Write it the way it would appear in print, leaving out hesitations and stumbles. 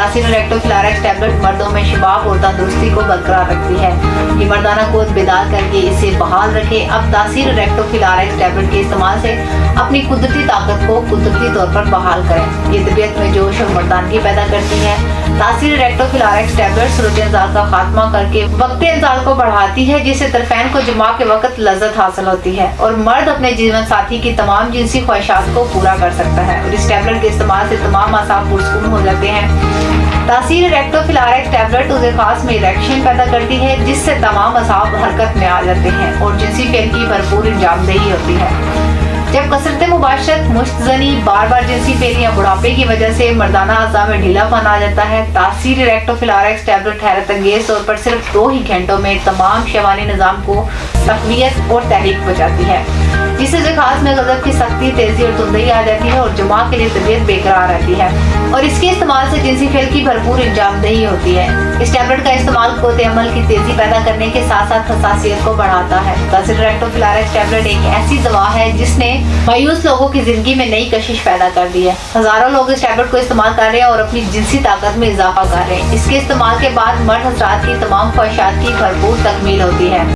तासीर रेक्टोफिलारेक्स टैबलेट मर्दों में शबाब और तंदुरुस्ती को बरकरार रखती है। ये मर्दाना क़ुव्वत बेदार करके इसे बहाल रखे। अब तासीर रेक्टोफिलारेक्स टैबलेट के इस्तेमाल से अपनी कुदरती ताकत को कुदरती तौर पर बहाल करें। ये तबीयत में जोश और मर्दानगी पैदा करती है। तासीर रेक्टोफिलारेक्स टैबलेट सूरज इंजाल का खात्मा करके वक्त इंजाल को बढ़ाती है, जिससे तरफैन को जमा के वक्त लज्जत हासिल होती है और मर्द अपने जीवन साथी की तमाम जिनसी ख्वाहिशात को पूरा कर सकता है। और इस टैबलेट के इस्तेमाल से तमाम असाब पुरसकून हो जाते हैं। तासीर रेक्टोफिलारेक्स टैबलेट उसे खास में इरेक्शन पैदा करती है, जिससे तमाम असाब हरकत में आ जाते हैं और जिनसी फेल की भरपूर अंजामदेही होती है। जब कसरत मुबाशरत, मुश्तजनी, बार बार जिनसी फेल या बुढ़ापे की वजह से मर्दाना अज़ा में ढीलापन आ जाता है, तासीर रेक्टोफिलारेक्स टैबलेट हैरत अंगेज तौर पर सिर्फ 2 ही घंटों में तमाम शवानी निज़ाम को तक़वियत और तहरीक बचाती है, जिससे खास में गज़ब की सख्ती, तेजी और धुंधई आ जाती है और जुमा के लिए तबीयत बेकरार रहती है। और इसके इस्तेमाल से जिनसी फेल की भरपूर अंजामदेही होती है। इस टैबलेट का इस्तेमाल क़ुव्वत अमल की तेजी पैदा करने के साथ साथ हसासियत को बढ़ाता है। तासीर रेक्टोफिलारेक्स टैबलेट एक ऐसी दवा है जिसने मायूस लोगों की जिंदगी में नई कशिश पैदा कर दी है। हजारों लोग इस टैबलेट को इस्तेमाल कर रहे हैं और अपनी जिनसी ताकत में इजाफा कर रहे हैं। इसके इस्तेमाल के बाद मर्द हज़रात की तमाम ख्वाहिशात की भरपूर तकमील होती है।